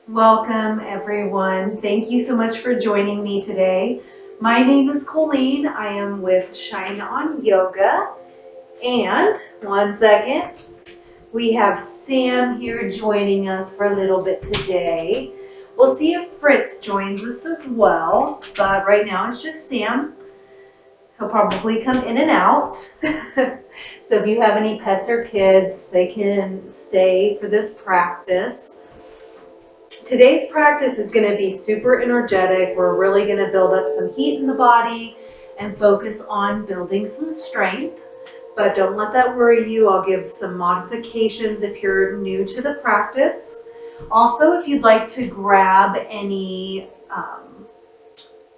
Welcome, everyone. Thank you so much for joining me today. My name is Colleen. I am with Shine On Yoga. And one second, we have Sam here joining us for a little bit today. We'll see if Fritz joins us as well, but right now it's just Sam. He'll probably come in and out. So if you have any pets or kids, they can stay for this practice. Today's practice is going to be super energetic. We're really going to build up some heat in the body and focus on building some strength. But don't let that worry you. I'll give some modifications if you're new to the practice. Also, if you'd like to grab any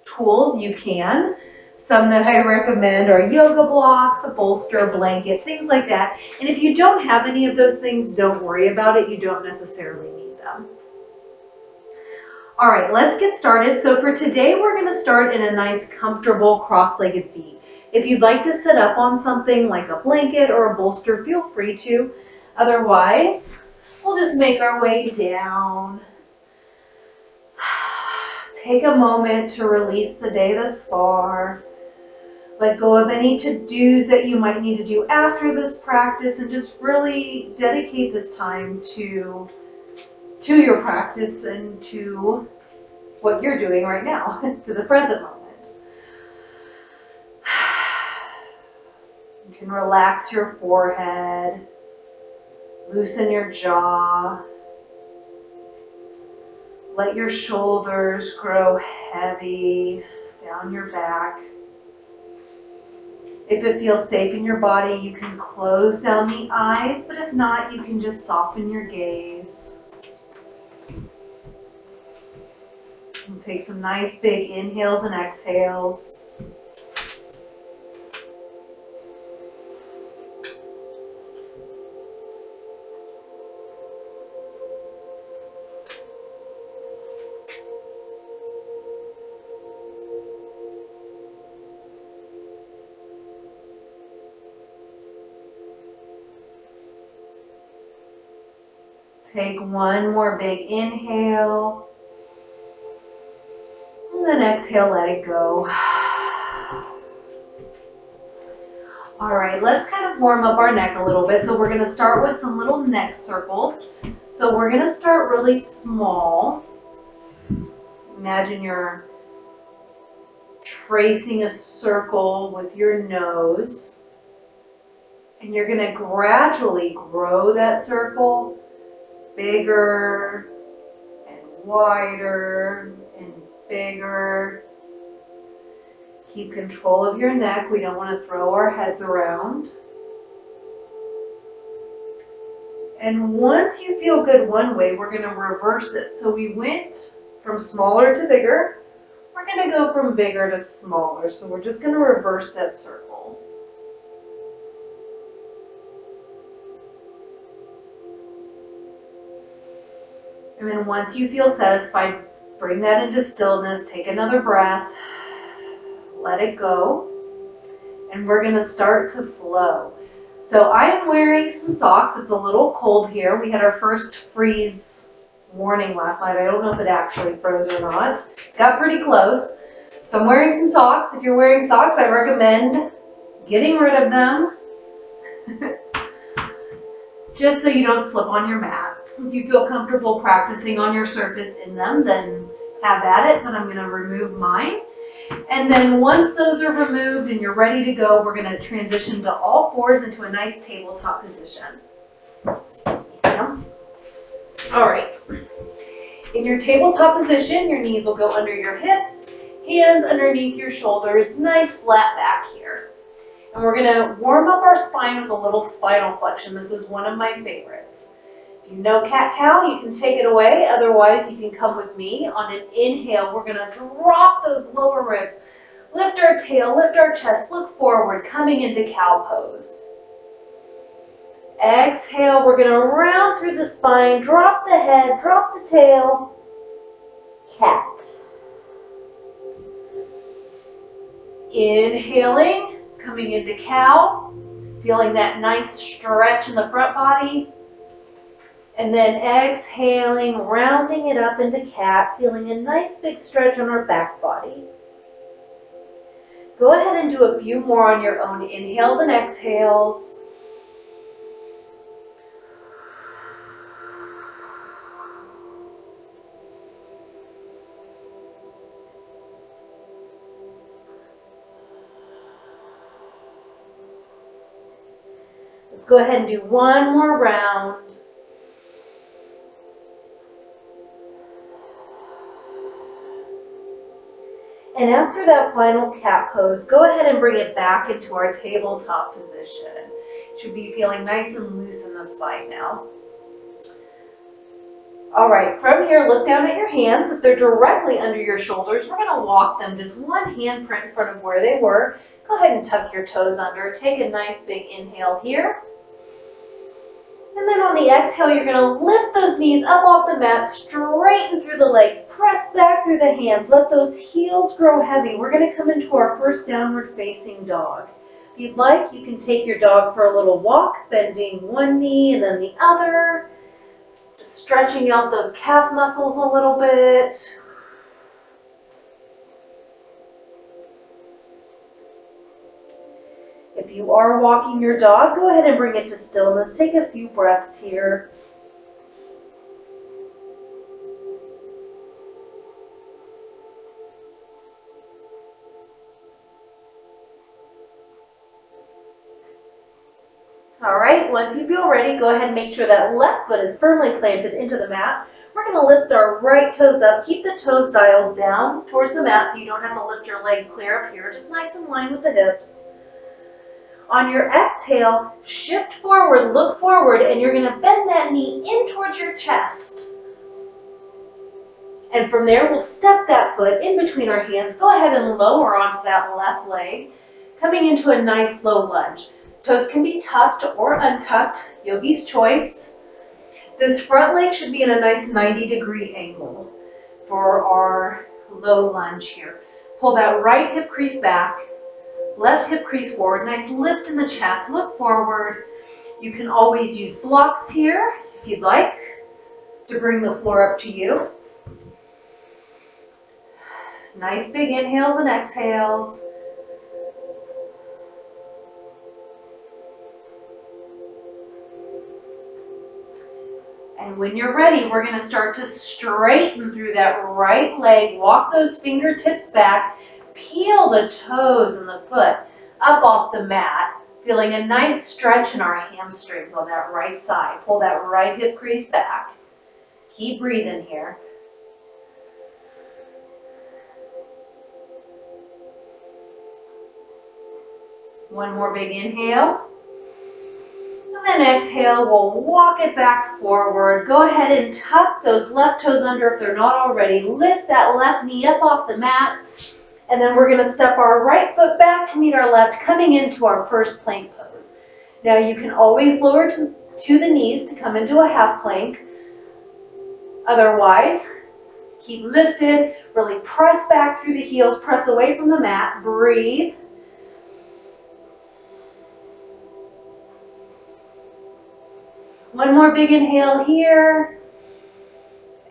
tools, you can. Some that I recommend are yoga blocks, a bolster, a blanket, things like that. And if you don't have any of those things, don't worry about it. You don't necessarily need them. All right, let's get started. So for today, we're going to start in a nice, comfortable, cross-legged seat. If you'd like to sit up on something like a blanket or a bolster, feel free to. Otherwise, we'll just make our way down. Take a moment to release the day thus far. Let go of any to-dos that you might need to do after this practice and just really dedicate this time to your practice and to what you're doing right now, to the present moment. You can relax your forehead, loosen your jaw, let your shoulders grow heavy down your back. If it feels safe in your body, you can close down the eyes, but if not, you can just soften your gaze. And take some nice big inhales and exhales. Take one more big inhale. And then exhale, let it go. All right, let's kind of warm up our neck a little bit. So we're going to start with some little neck circles. So we're going to start really small. Imagine you're tracing a circle with your nose. And you're going to gradually grow that circle bigger and wider and bigger. Keep control of your neck. We don't want to throw our heads around. And once you feel good one way, we're going to reverse it. So we went from smaller to bigger. We're going to go from bigger to smaller. So we're just going to reverse that circle. And then once you feel satisfied, bring that into stillness. Take another breath. Let it go. And we're going to start to flow. So I am wearing some socks. It's a little cold here. We had our first freeze warning last night. I don't know if it actually froze or not. Got pretty close. So I'm wearing some socks. If you're wearing socks, I recommend getting rid of them. Just so you don't slip on your mat. If you feel comfortable practicing on your surface in them, then have at it, but I'm going to remove mine. And then once those are removed and you're ready to go, we're going to transition to all fours into a nice tabletop position. Excuse me, Sam. All right. In your tabletop position, your knees will go under your hips, hands underneath your shoulders, nice flat back here. And we're going to warm up our spine with a little spinal flexion. This is one of my favorites. If you know cat-cow, you can take it away. Otherwise, you can come with me. On an inhale, we're going to drop those lower ribs. Lift our tail, lift our chest, look forward, coming into cow pose. Exhale, we're going to round through the spine, drop the head, drop the tail. Cat. Inhaling, coming into cow, feeling that nice stretch in the front body. And then exhaling, rounding it up into cat, feeling a nice big stretch on our back body. Go ahead and do a few more on your own inhales and exhales. Let's go ahead and do one more round. And after that final cat pose, go ahead and bring it back into our tabletop position. You should be feeling nice and loose in the spine now. All right, from here, look down at your hands. If they're directly under your shoulders, we're going to walk them just one handprint in front of where they were. Go ahead and tuck your toes under. Take a nice big inhale here. And then on the exhale, you're going to lift those knees up off the mat, straighten through the legs, press back through the hands, let those heels grow heavy. We're going to come into our first downward facing dog. If you'd like, you can take your dog for a little walk, bending one knee and then the other, just stretching out those calf muscles a little bit. If you are walking your dog, go ahead and bring it to stillness. Take a few breaths here. All right, once you feel ready, go ahead and make sure that left foot is firmly planted into the mat. We're going to lift our right toes up. Keep the toes dialed down towards the mat so you don't have to lift your leg clear up here. Just nice in line with the hips. On your exhale, shift forward, look forward, and you're going to bend that knee in towards your chest. And from there, we'll step that foot in between our hands. Go ahead and lower onto that left leg, coming into a nice low lunge. Toes can be tucked or untucked, yogi's choice. This front leg should be in a nice 90-degree angle for our low lunge here. Pull that right hip crease back, left hip crease forward, nice lift in the chest, look forward. You can always use blocks here if you'd like to bring the floor up to you. Nice big inhales and exhales. And when you're ready, we're going to start to straighten through that right leg. Walk those fingertips back. Peel the toes and the foot up off the mat. Feeling a nice stretch in our hamstrings on that right side. Pull that right hip crease back. Keep breathing here. One more big inhale. And then exhale, we'll walk it back forward. Go ahead and tuck those left toes under if they're not already. Lift that left knee up off the mat. And then we're going to step our right foot back to meet our left, coming into our first plank pose. Now you can always lower to the knees to come into a half plank. Otherwise, keep lifted, really press back through the heels, press away from the mat, breathe. One more big inhale here.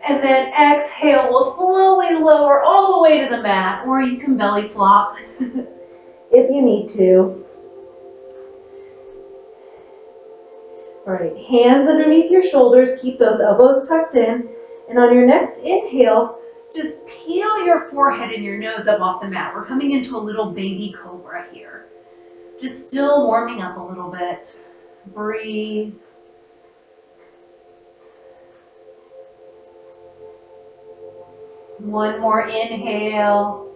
And then exhale, we'll slowly lower all the way to the mat, or you can belly flop if you need to. All right, hands underneath your shoulders, keep those elbows tucked in. And on your next inhale, just peel your forehead and your nose up off the mat. We're coming into a little baby cobra here. Just still warming up a little bit. Breathe. One more inhale.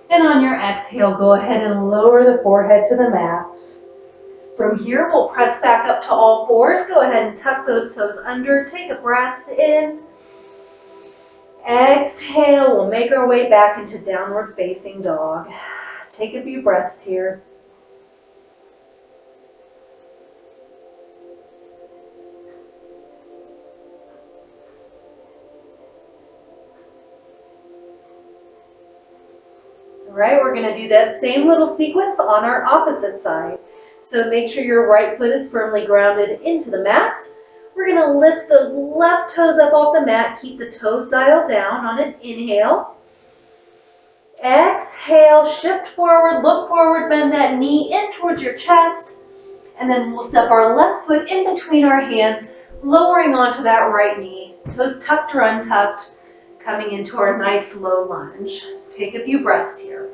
And on your exhale, go ahead and lower the forehead to the mat. From here, we'll press back up to all fours. Go ahead and tuck those toes under. Take a breath in. Exhale. We'll make our way back into downward facing dog. Take a few breaths here. All right, we're going to do that same little sequence on our opposite side. So make sure your right foot is firmly grounded into the mat. We're gonna lift those left toes up off the mat. Keep the toes dialed down on an inhale. Exhale, shift forward, look forward, bend that knee in towards your chest. And then we'll step our left foot in between our hands, lowering onto that right knee. Toes tucked or untucked, coming into our nice low lunge. Take a few breaths here.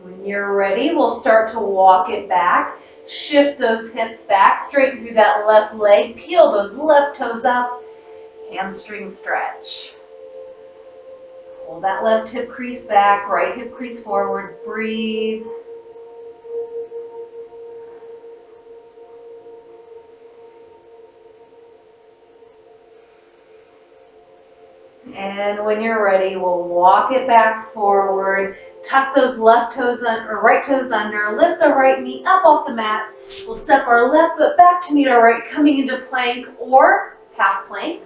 When you're ready, we'll start to walk it back. Shift those hips back, straighten through that left leg, peel those left toes up, hamstring stretch. Pull that left hip crease back, right hip crease forward, breathe. And when you're ready, we'll walk it back forward, tuck those left toes or right toes under, lift the right knee up off the mat. We'll step our left foot back to meet our right, coming into plank or half plank.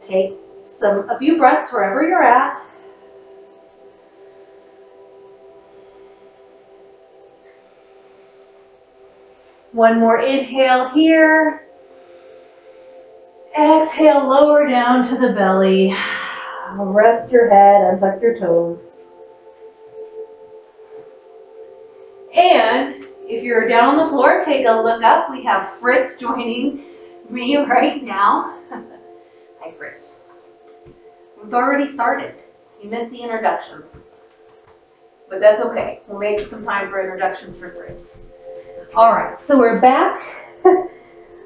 Take a few breaths wherever you're at. One more inhale here. Exhale, lower down to the belly. Rest your head, untuck your toes. And if you're down on the floor, take a look up. We have Fritz joining me right now. Hi, Fritz. We've already started. You missed the introductions. But that's okay. We'll make some time for introductions for Fritz. All right, so we're back on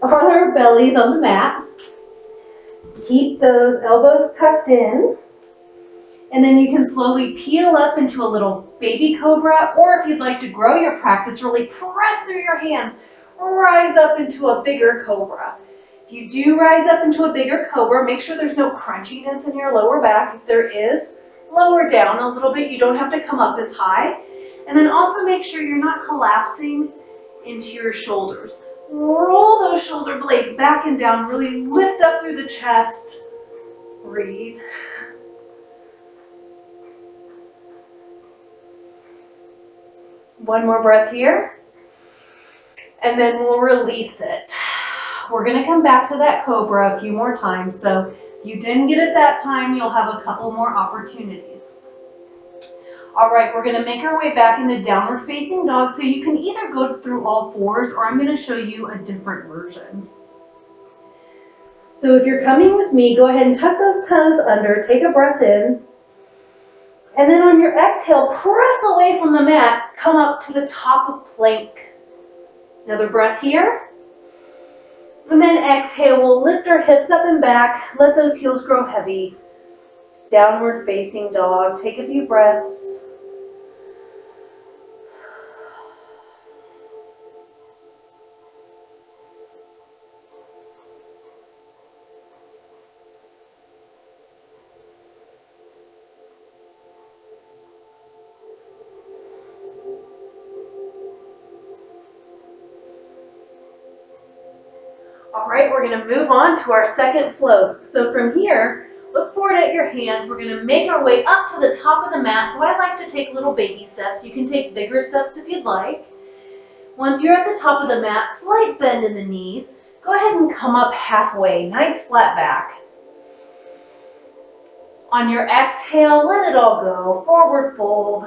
our bellies on the mat. Keep those elbows tucked in. And then you can slowly peel up into a little baby cobra, or if you'd like to grow your practice, really press through your hands, rise up into a bigger cobra. If you do rise up into a bigger cobra, make sure there's no crunchiness in your lower back. If there is, lower down a little bit. You don't have to come up as high. And then also make sure you're not collapsing into your shoulders. Roll those shoulder blades back and down. Really lift up through the chest. Breathe. One more breath here, and then we'll release it. We're going to come back to that cobra a few more times, so if you didn't get it that time, you'll have a couple more opportunities. All right, we're going to make our way back into downward facing dog, so you can either go through all fours, or I'm going to show you a different version. So if you're coming with me, go ahead and tuck those toes under, take a breath in. And then on your exhale, press away from the mat, come up to the top of plank. Another breath here. And then exhale, we'll lift our hips up and back, let those heels grow heavy. Downward facing dog, take a few breaths. All right, we're going to move on to our second float. So from here, look forward at your hands. We're going to make our way up to the top of the mat. So I like to take little baby steps. You can take bigger steps if you'd like. Once you're at the top of the mat, slight bend in the knees. Go ahead and come up halfway. Nice flat back. On your exhale, let it all go. Forward fold.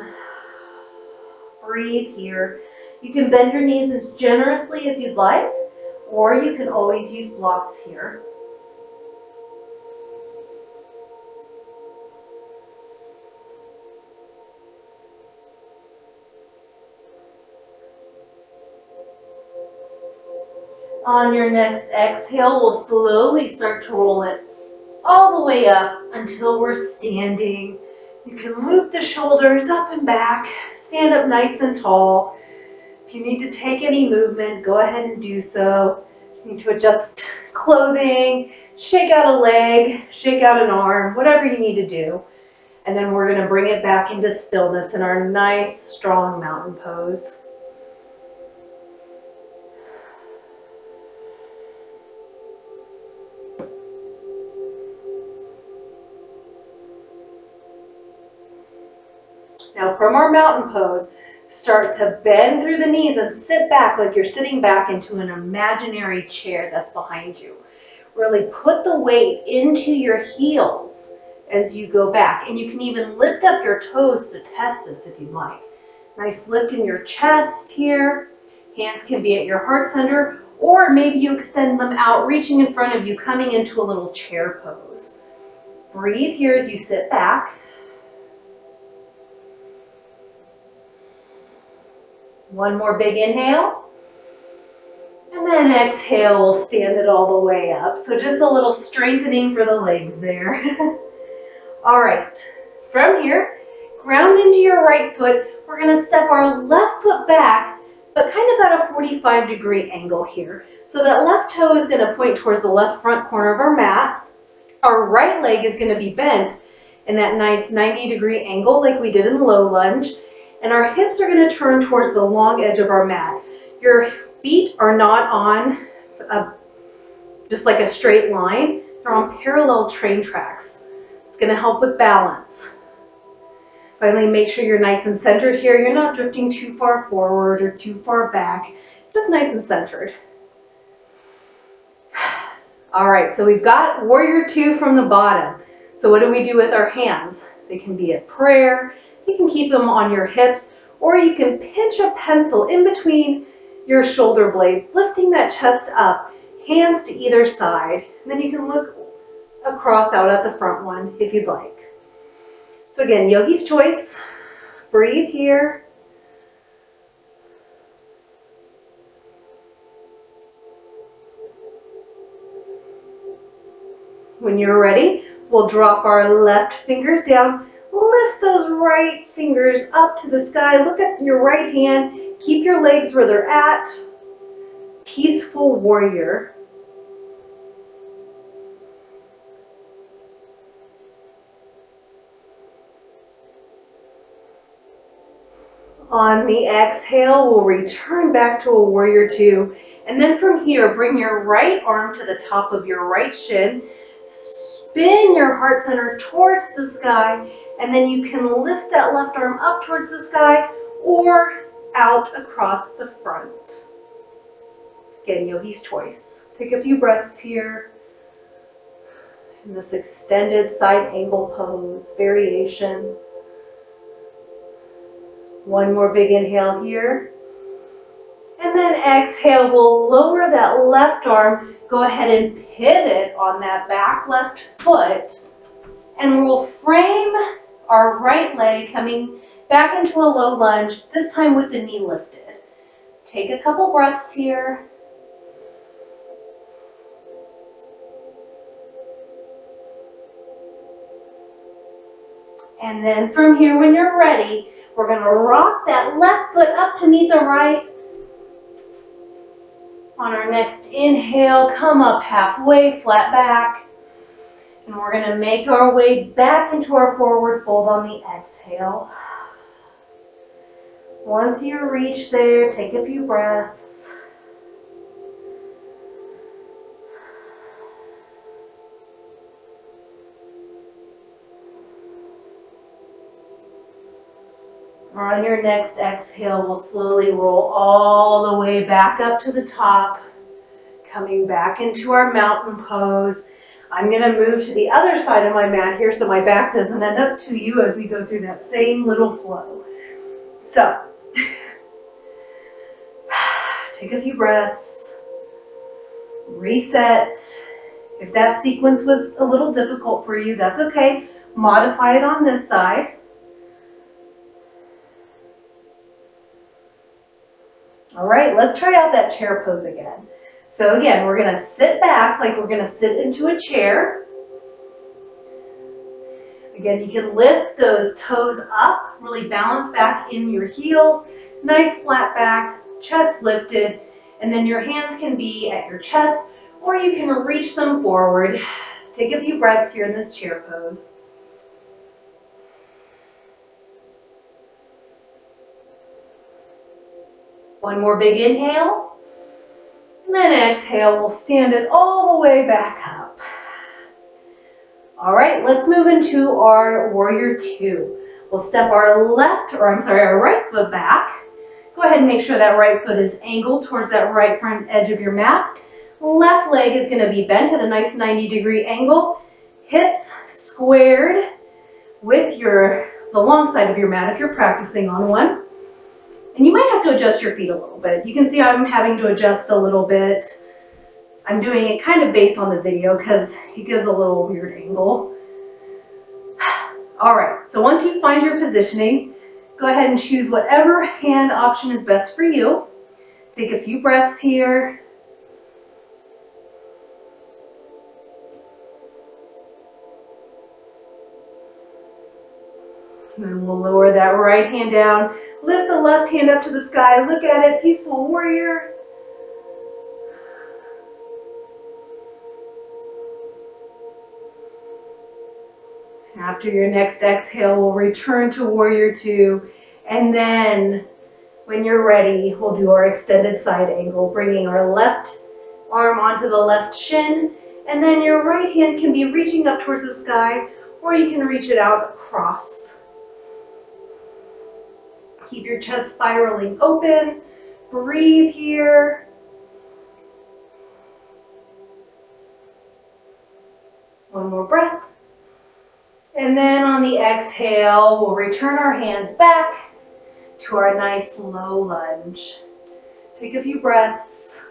Breathe here. You can bend your knees as generously as you'd like, or you can always use blocks here. On your next exhale, we'll slowly start to roll it all the way up until we're standing. You can loop the shoulders up and back, stand up nice and tall. If you need to take any movement, go ahead and do so. You need to adjust clothing, shake out a leg, shake out an arm, whatever you need to do. And then we're going to bring it back into stillness in our nice, strong mountain pose. Now from our mountain pose, start to bend through the knees and sit back like you're sitting back into an imaginary chair that's behind you. Really put the weight into your heels as you go back. And you can even lift up your toes to test this if you'd like. Nice lift in your chest here. Hands can be at your heart center, or maybe you extend them out, reaching in front of you, coming into a little chair pose. Breathe here as you sit back. One more big inhale. And then exhale, we'll stand it all the way up. So just a little strengthening for the legs there. All right, from here, ground into your right foot. We're gonna step our left foot back, but kind of at a 45-degree angle here. So that left toe is gonna point towards the left front corner of our mat. Our right leg is gonna be bent in that nice 90-degree angle like we did in low lunge. And our hips are gonna turn towards the long edge of our mat. Your feet are not on just like a straight line. They're on parallel train tracks. It's gonna help with balance. Finally, make sure you're nice and centered here. You're not drifting too far forward or too far back. Just nice and centered. All right, so we've got warrior two from the bottom. So what do we do with our hands? They can be at prayer. You can keep them on your hips, or you can pinch a pencil in between your shoulder blades, lifting that chest up, hands to either side. And then you can look across out at the front one if you'd like. So again, yogi's choice. Breathe here. When you're ready, we'll drop our left fingers down. Lift those right fingers up to the sky. Look at your right hand. Keep your legs where they're at. Peaceful warrior. On the exhale, we'll return back to a warrior two. And then from here, bring your right arm to the top of your right shin. Spin your heart center towards the sky. And then you can lift that left arm up towards the sky or out across the front. Again, yogi's choice. Take a few breaths here in this extended side angle pose variation. One more big inhale here. And then exhale, we'll lower that left arm. Go ahead and pivot on that back left foot. And we'll frame our right leg coming back into a low lunge, this time with the knee lifted. Take a couple breaths here. And then from here, when you're ready, we're going to rock that left foot up to meet the right. On our next inhale, come up halfway, flat back. And we're going to make our way back into our forward fold on the exhale. Once you reach there, take a few breaths. On your next exhale, we'll slowly roll all the way back up to the top, coming back into our mountain pose. I'm going to move to the other side of my mat here so my back doesn't end up to you as we go through that same little flow. So, take a few breaths, reset. If that sequence was a little difficult for you, that's okay. Modify it on this side. All right, let's try out that chair pose again. So again, we're going to sit back like we're going to sit into a chair. Again, you can lift those toes up, really balance back in your heels. Nice flat back, chest lifted, and then your hands can be at your chest or you can reach them forward. Take a few breaths here in this chair pose. One more big inhale. And then exhale, we'll stand it all the way back up. All right, let's move into our warrior two. We'll step our our right foot back. Go ahead and make sure that right foot is angled towards that right front edge of your mat. Left leg is going to be bent at a nice 90-degree angle. Hips squared with the long side of your mat if you're practicing on one. And you might have to adjust your feet a little bit. You can see I'm having to adjust a little bit. I'm doing it kind of based on the video because it gives a little weird angle. All right, so once you find your positioning, go ahead and choose whatever hand option is best for you. Take a few breaths here. And then we'll lower that right hand down. Lift the left hand up to the sky. Look at it, peaceful warrior. After your next exhale, we'll return to warrior two. And then when you're ready, we'll do our extended side angle, bringing our left arm onto the left shin. And then your right hand can be reaching up towards the sky, or you can reach it out across. Keep your chest spiraling open. Breathe here. One more breath. And then on the exhale, we'll return our hands back to our nice low lunge. Take a few breaths.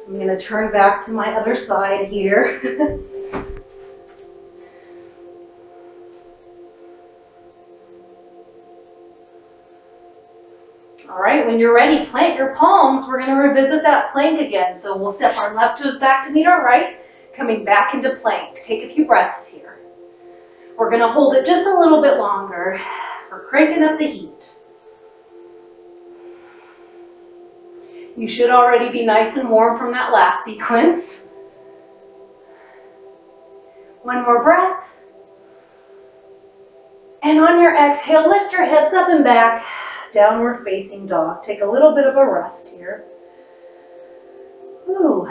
I'm going to turn back to my other side here. All right, when you're ready, plant your palms. We're going to revisit that plank again. So we'll step our left toes back to meet our right, coming back into plank. Take a few breaths here. We're going to hold it just a little bit longer. We're cranking up the heat. You should already be nice and warm from that last sequence. One more breath. And on your exhale, lift your hips up and back. Downward facing dog. Take a little bit of a rest here. Ooh.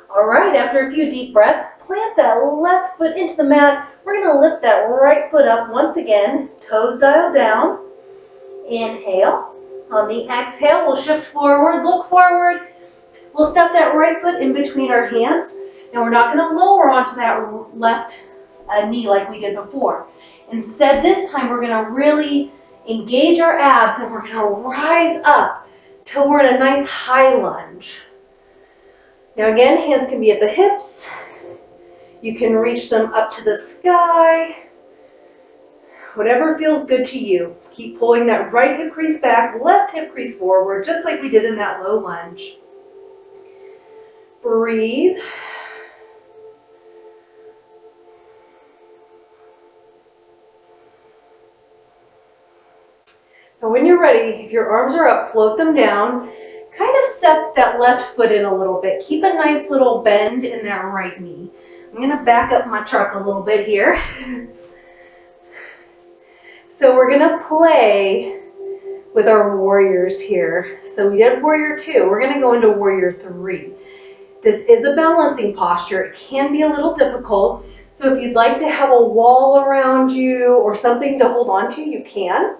All right, after a few deep breaths, plant that left foot into the mat. We're going to lift that right foot up once again. Toes dialed down. Inhale. On the exhale, we'll shift forward, look forward. We'll step that right foot in between our hands. Now we're not going to lower onto that left knee like we did before. Instead, this time we're going to really engage our abs and we're going to rise up till we're in a nice high lunge. Now again, hands can be at the hips. You can reach them up to the sky. Whatever feels good to you. Keep pulling that right hip crease back, left hip crease forward, just like we did in that low lunge. Breathe. Now when you're ready, if your arms are up, float them down. Kind of step that left foot in a little bit. Keep a nice little bend in that right knee. I'm going to back up my truck a little bit here. So we're going to play with our warriors here. So we did warrior two. We're going to go into warrior three. This is a balancing posture. It can be a little difficult. So if you'd like to have a wall around you or something to hold on to, you can.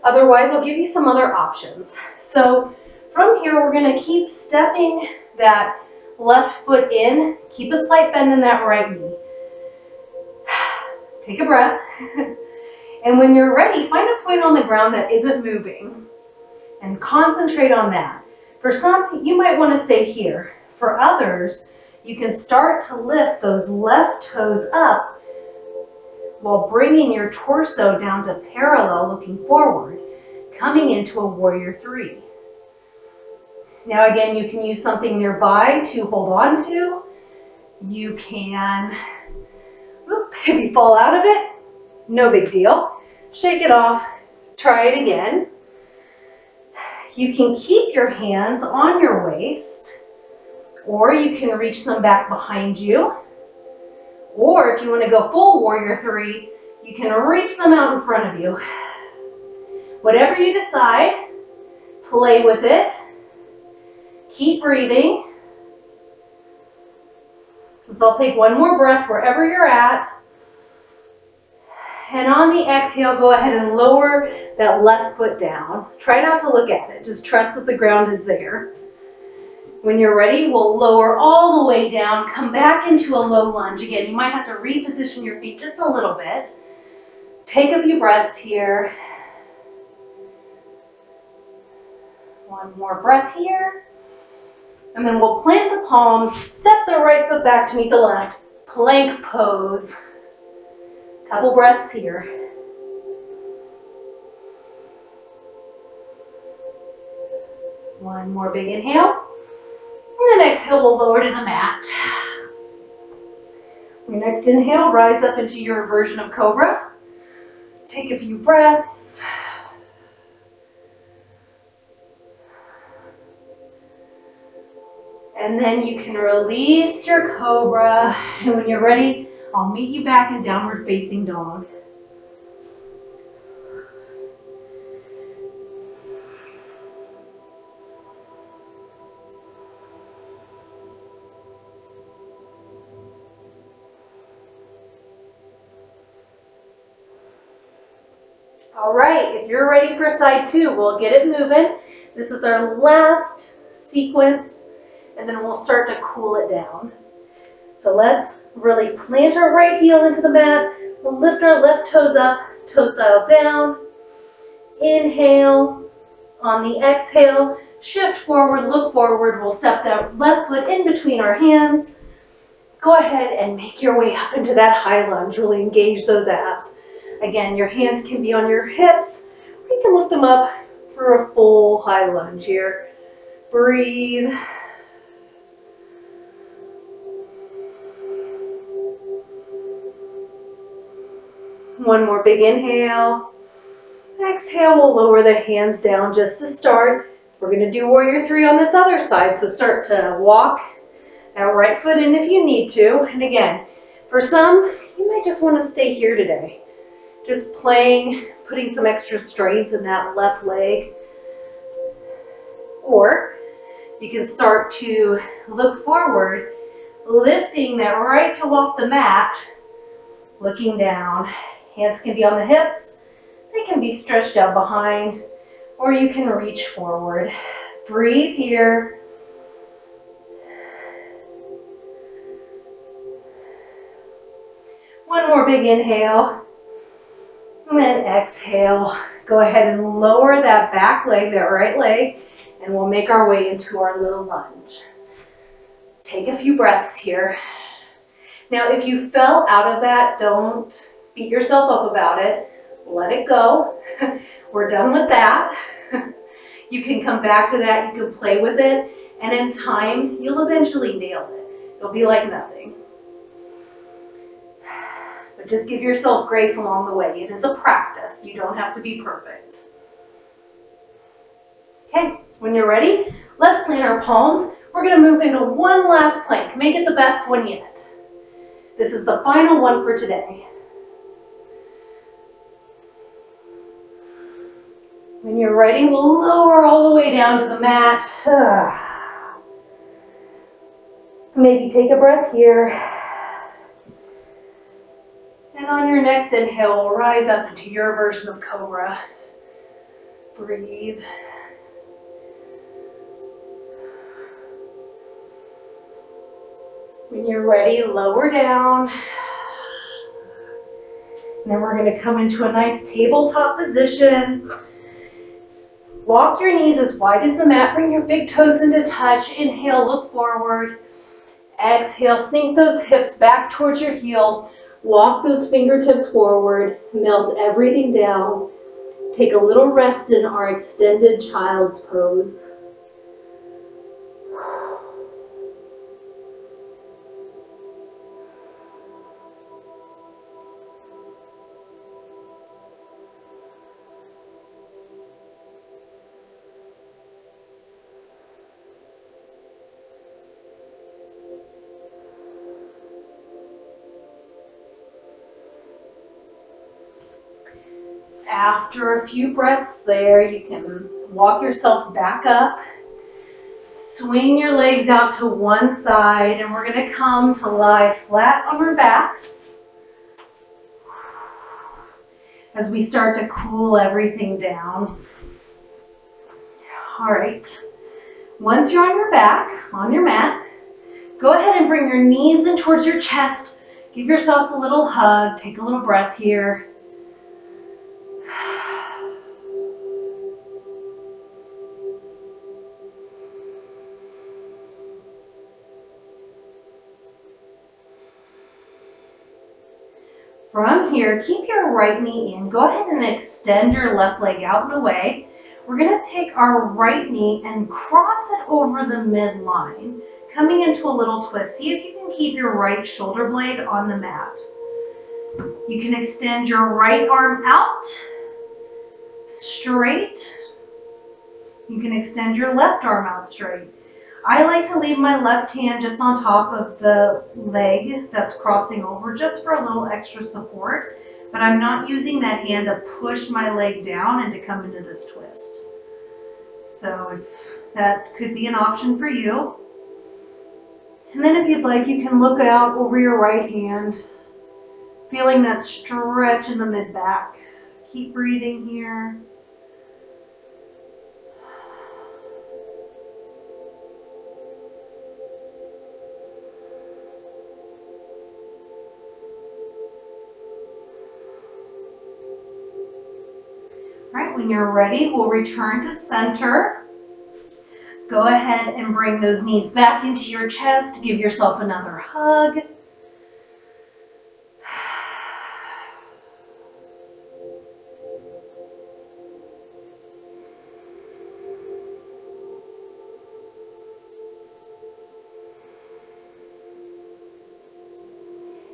Otherwise, I'll give you some other options. So from here, we're going to keep stepping that left foot in. Keep a slight bend in that right knee. Take a breath. And when you're ready, find a point on the ground that isn't moving and concentrate on that. For some, you might want to stay here. For others, you can start to lift those left toes up while bringing your torso down to parallel, looking forward, coming into a warrior three. Now again, you can use something nearby to hold on to. You can, if you fall out of it, no big deal. Shake it off, try it again. You can keep your hands on your waist, or you can reach them back behind you. Or if you want to go full warrior three, You can reach them out in front of you. Whatever you decide, play with it. Keep breathing. So I'll take one more breath wherever you're at. And on the exhale, go ahead and lower that left foot down. Try not to look at it. Just trust that the ground is there. When you're ready, we'll lower all the way down. Come back into a low lunge. Again, you might have to reposition your feet just a little bit. Take a few breaths here. One more breath here. And then we'll plant the palms, step the right foot back to meet the left. Plank pose. Couple breaths here. One more big inhale. And then exhale, we'll lower to the mat. Your next inhale, rise up into your version of cobra. Take a few breaths. And then you can release your cobra. And when you're ready, I'll meet you back in downward facing dog. All right, if you're ready for side two, we'll get it moving. This is our last sequence, and then we'll start to cool it down. So let's really plant our right heel into the mat. We'll lift our left toes up, toe style down. Inhale. On the exhale, shift forward, look forward. We'll step that left foot in between our hands. Go ahead and make your way up into that high lunge. Really engage those abs. Again, your hands can be on your hips, or you can lift them up for a full high lunge here. Breathe. One more big inhale. Exhale, we'll lower the hands down just to start. We're going to do warrior three on this other side, so start to walk that right foot in if you need to. And again, for some, you might just want to stay here today. Just playing, putting some extra strength in that left leg. Or you can start to look forward, lifting that right toe off the mat, looking down. Hands can be on the hips. They can be stretched out behind, or you can reach forward. Breathe here. One more big inhale. And then exhale. Go ahead and lower that back leg, that right leg, and we'll make our way into our little lunge. Take a few breaths here. Now, if you fell out of that, don't beat yourself up about it. Let it go. We're done with that. You can come back to that, you can play with it, and in time, you'll eventually nail it. It'll be like nothing. But just give yourself grace along the way. It is a practice. You don't have to be perfect. Okay, when you're ready, let's plant our palms. We're going to move into one last plank. Make it the best one yet. This is the final one for today. When you're ready, we'll lower all the way down to the mat. Maybe take a breath here. And on your next inhale, rise up into your version of cobra. Breathe. When you're ready, lower down. And then we're going to come into a nice tabletop position. Walk your knees as wide as the mat. Bring your big toes into touch. Inhale, look forward. Exhale, sink those hips back towards your heels. Walk those fingertips forward. Melt everything down. Take a little rest in our extended child's pose. After a few breaths there, you can walk yourself back up. Swing your legs out to one side, and we're going to come to lie flat on our backs as we start to cool everything down. All right. Once you're on your back, on your mat, go ahead and bring your knees in towards your chest. Give yourself a little hug. Take a little breath here. From here, keep your right knee in. Go ahead and extend your left leg out and away. We're going to take our right knee and cross it over the midline, coming into a little twist. See if you can keep your right shoulder blade on the mat. You can extend your right arm out, straight. You can extend your left arm out straight. I like to leave my left hand just on top of the leg that's crossing over, just for a little extra support, but I'm not using that hand to push my leg down and to come into this twist. So that could be an option for you. And then if you'd like, you can look out over your right hand, feeling that stretch in the mid-back. Keep breathing here. All right, when you're ready, we'll return to center. Go ahead and bring those knees back into your chest. Give yourself another hug.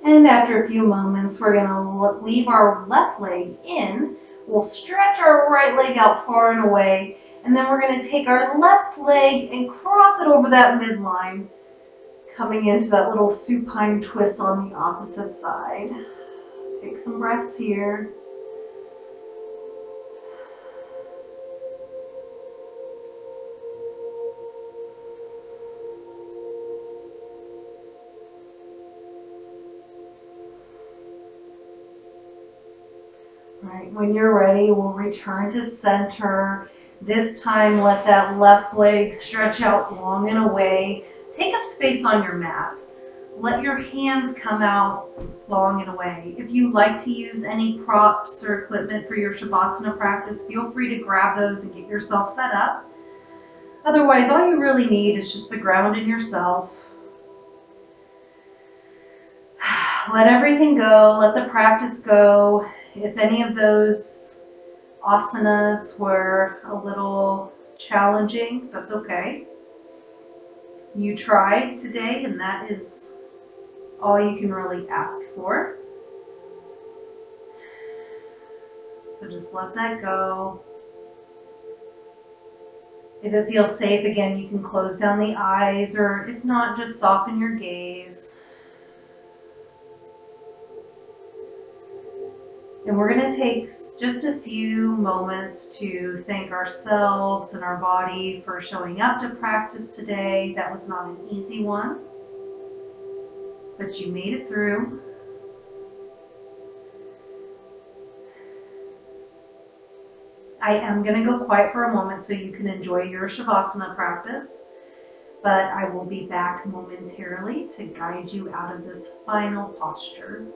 And after a few moments, we're going to leave our left leg in. We'll stretch our right leg out far and away. And then we're going to take our left leg and cross it over that midline, coming into that little supine twist on the opposite side. Take some breaths here. All right, when you're ready, we'll return to center. This time, let that left leg stretch out long and away. Take up space on your mat. Let your hands come out long and away. If you like to use any props or equipment for your Shavasana practice, feel free to grab those and get yourself set up. Otherwise, all you really need is just the ground in yourself. Let everything go. Let the practice go. If any of those asanas were a little challenging, that's okay. You tried today, and that is all you can really ask for. So just let that go. If it feels safe, again, you can close down the eyes, or if not, just soften your gaze. And we're going to take just a few moments to thank ourselves and our body for showing up to practice today. That was not an easy one, but you made it through. I am going to go quiet for a moment so you can enjoy your Shavasana practice, but I will be back momentarily to guide you out of this final posture.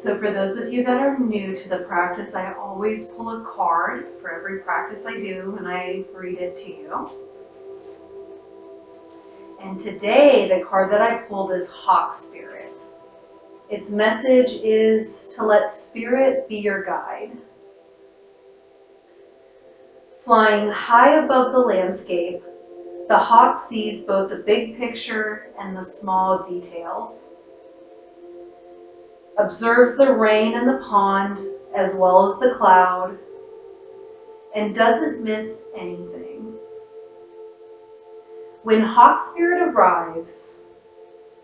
So for those of you that are new to the practice, I always pull a card for every practice I do, and I read it to you. And today, the card that I pulled is Hawk Spirit. Its message is to let Spirit be your guide. Flying high above the landscape, the hawk sees both the big picture and the small details. Observes the rain in the pond as well as the cloud, and doesn't miss anything. When Hawk Spirit arrives,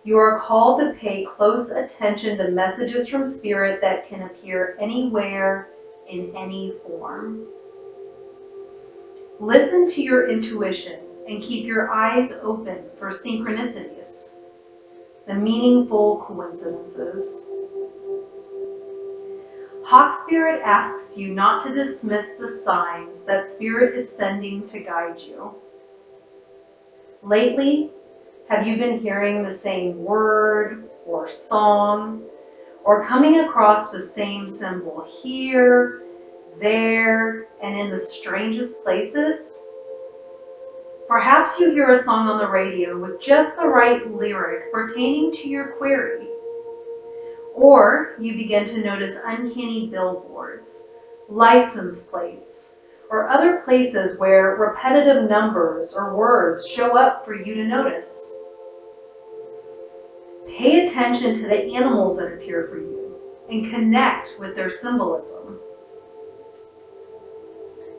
you are called to pay close attention to messages from Spirit that can appear anywhere in any form. Listen to your intuition and keep your eyes open for synchronicities, the meaningful coincidences. Hawk Spirit asks you not to dismiss the signs that Spirit is sending to guide you. Lately, have you been hearing the same word or song, or coming across the same symbol here, there, and in the strangest places? Perhaps you hear a song on the radio with just the right lyric pertaining to your query. Or you begin to notice uncanny billboards, license plates, or other places where repetitive numbers or words show up for you to notice. Pay attention to the animals that appear for you and connect with their symbolism.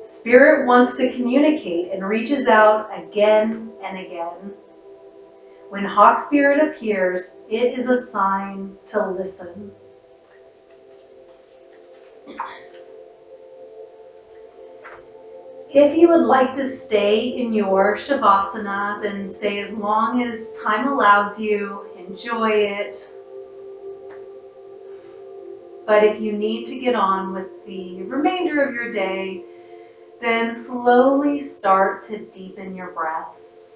Spirit wants to communicate and reaches out again and again. When Hawk Spirit appears, it is a sign to listen. If you would like to stay in your Shavasana, then stay as long as time allows you. Enjoy it. But if you need to get on with the remainder of your day, then slowly start to deepen your breaths.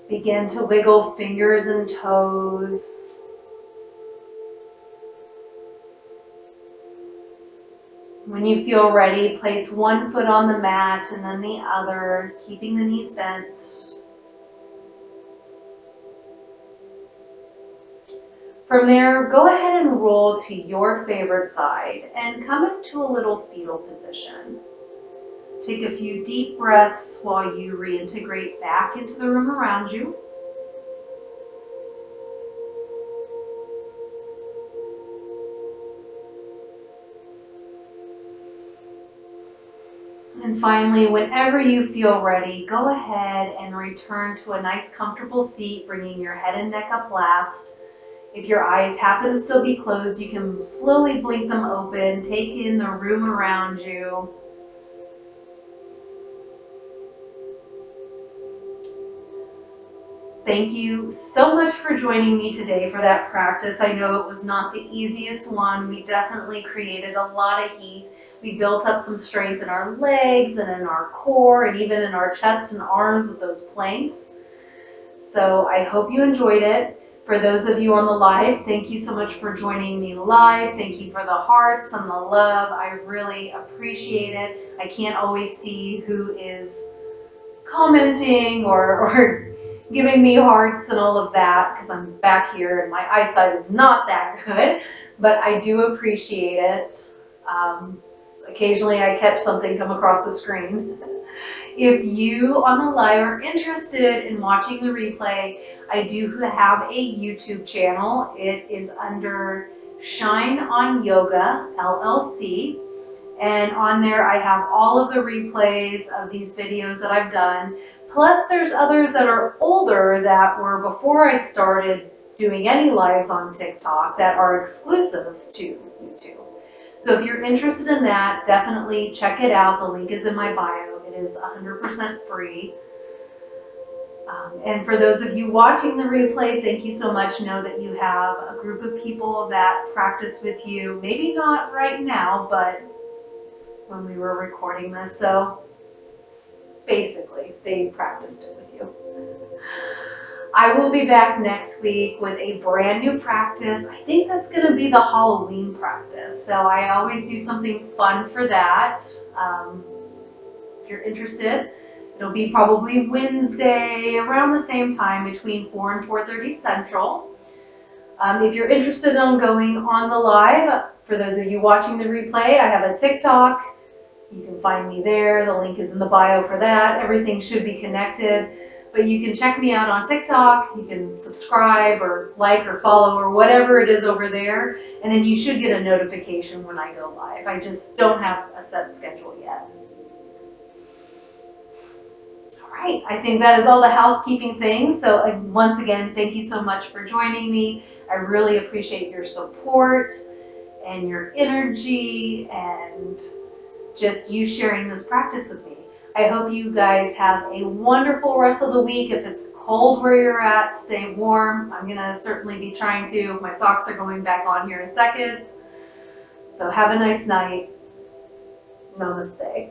Begin to wiggle fingers and toes. When you feel ready, place one foot on the mat and then the other, keeping the knees bent. From there, go ahead and roll to your favorite side and come into a little fetal position. Take a few deep breaths while you reintegrate back into the room around you. And finally, whenever you feel ready, go ahead and return to a nice comfortable seat, bringing your head and neck up last. If your eyes happen to still be closed, you can slowly blink them open, take in the room around you. Thank you so much for joining me today for that practice. I know it was not the easiest one. We definitely created a lot of heat. We built up some strength in our legs and in our core and even in our chest and arms with those planks. So I hope you enjoyed it. For those of you on the live, thank you so much for joining me live. Thank you for the hearts and the love. I really appreciate it. I can't always see who is commenting or giving me hearts and all of that because I'm back here and my eyesight is not that good, but I do appreciate it. Occasionally I catch something come across the screen. If you on the live are interested in watching the replay, I do have a YouTube channel. It is under Shine on Yoga, LLC. And on there I have all of the replays of these videos that I've done. Plus there's others that are older that were before I started doing any lives on TikTok that are exclusive to YouTube. So if you're interested in that, definitely check it out. The link is in my bio. It is 100% free. And for those of you watching the replay, thank you so much. Know that you have a group of people that practice with you. Maybe not right now, but when we were recording this. So basically, they practiced it with you. I will be back next week with a brand new practice. I think that's going to be the Halloween practice. So I always do something fun for that. If you're interested, it'll be probably Wednesday around the same time between 4 and 4:30 Central. If you're interested in going on the live, for those of you watching the replay, I have a TikTok. You can find me there. The link is in the bio for that. Everything should be connected. But you can check me out on TikTok. You can subscribe or like or follow or whatever it is over there. And then you should get a notification when I go live. I just don't have a set schedule yet. All right, I think that is all the housekeeping things. So once again, thank you so much for joining me. I really appreciate your support and your energy and just you sharing this practice with me. I hope you guys have a wonderful rest of the week. If it's cold where you're at, stay warm. I'm gonna certainly be trying to. My socks are going back on here in a second. So have a nice night. Namaste.